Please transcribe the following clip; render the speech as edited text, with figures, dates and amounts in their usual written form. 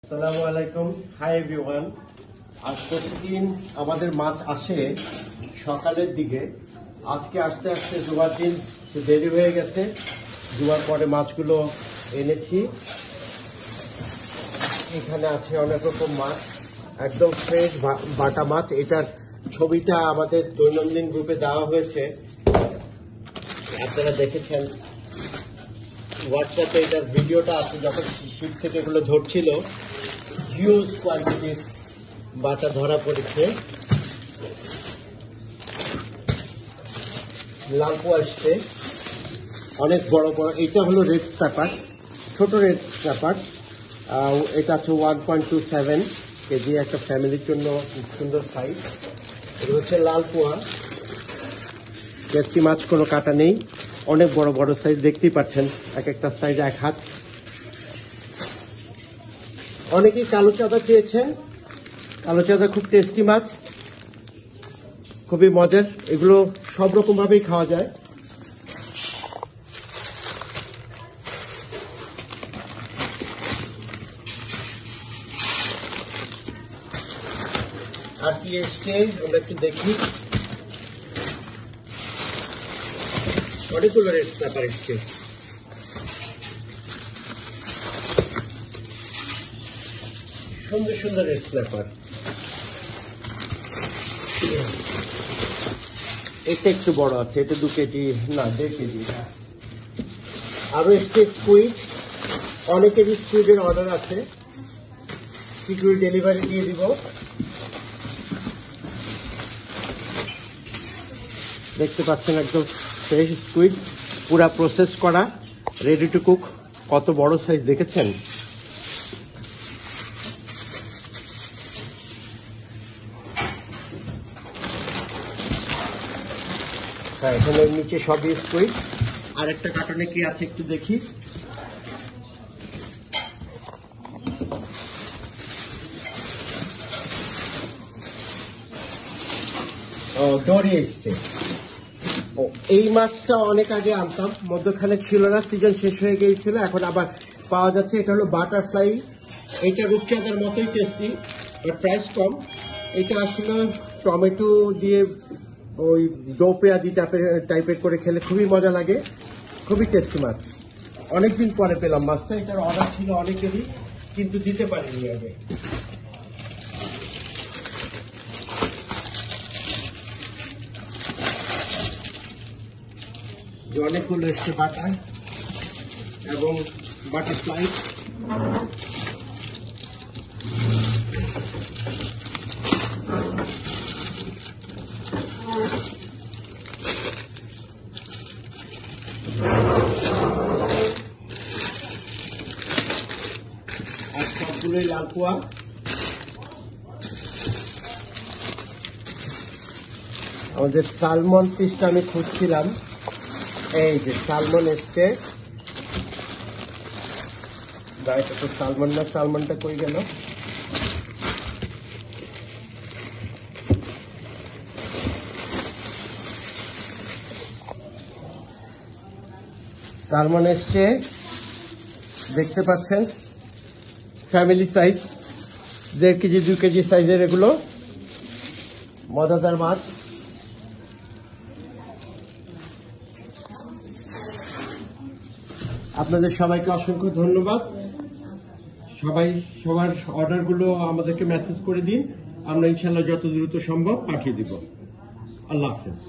আসসালামু আলাইকুম। Hi everyone. আজ প্রতিদিন আমাদের মাছ আসে সকালের দিকে। আজকে আসতে আসতে জুমার দিন দেরি হয়ে গেছে। জুমার পরে মাছগুলো এনেছি। এখানে আছে অনেক রকম মাছ, একদম ফ্রেশ বাটা মাছ। এটার ছবিটা আমাদের দৈনন্দিন গ্রুপে দেওয়া হয়েছে, আপনারা দেখেছেন। হোয়াটসঅ্যাপে এটার ভিডিওটা আছে, যখন শিপ থেকে এগুলো ধরছিল হিউজ কোয়ান্টিটির বাটা ধরা পড়েছে। লাম্পু আসছে অনেক বড় বড়। এটা হলো রেড স্ন্যাপার, ছোট রেড স্ন্যাপার। এটা আছে 1.27 কেজি, একটা ফ্যামিলির জন্য সুন্দর সাইজ। এটা হচ্ছে লাল পোয়া। ভেটকি মাছ কোনো কাটা নেই, অনেক বড় বড় সাইজ, দেখতেই পাচ্ছেন। এক একটা সাইজ এক হাত। অনেকেই কালো চাঁদা চেয়েছেন। কালো চাঁদা খুব টেস্টি মাছ, খুবই মজার। এগুলো সব রকম ভাবেই খাওয়া যায়। আর কি এসছে আমরা একটু দেখি। অনেকগুলো রেড স্ন্যাপার এসছে। সুন্দর সুন্দর রেড স্ন্যাপার। এটা একটু বড় আছে, এটা 2 কেজি না 1.5 কেজি। আরো একটু স্কুইড, অনেকেরই স্কুইডের অর্ডার আছে, শীঘ্রই ডেলিভারি দিয়ে দিব। দেখতে পাচ্ছেন একদম ফ্রেশ স্কুইড, পুরা প্রসেস করা, রেডি টু কুক। কত বড় সাইজ দেখেছেন। হ্যাঁ, এখানে নিচে সবই স্কুইড। আর একটা কার্টনে কি আছে একটু দেখি। দড়ি এসছে। এই মাছটা অনেক আগে আনতাম, মধ্যখানে ছিল না, সিজন শেষ হয়ে গিয়েছিল, এখন আবার পাওয়া যাচ্ছে। এটা হলো বাটারফ্লাই। এটা রূপচাঁদার মতোই টেস্টি, বাট প্রাইস কম। এটা আসলে টমেটো দিয়ে ওই ডো পেঁয়াজি টাইপের করে খেলে খুবই মজা লাগে, খুবই টেস্টি মাছ। অনেকদিন পরে পেলাম মাছটা। এটার অর্ডার ছিল অনেকেরই, কিন্তু দিতে পারিনি আগে। অনেকগুলো এসছে বাটা এবং বাটারফ্লাই। আর সবগুলোই লাল পোয়া। আমাদের সালমন পিসটা আমি খুঁজছিলাম, এই যে সালমন এসছে। এটা তো সালমন না, সালমনটা কই গেল। সালমন এসছে, দেখতে পাচ্ছেন, ফ্যামিলি সাইজ, 1.5 কেজি 2 কেজি সাইজের। এগুলো মজাদার মাছ। আপনাদের সবাইকে অসংখ্য ধন্যবাদ। সবাই সবার অর্ডারগুলো আমাদেরকে মেসেজ করে দিন, আমরা ইনশাল্লাহ যত দ্রুত সম্ভব পাঠিয়ে দিব। আল্লাহ হাফেজ।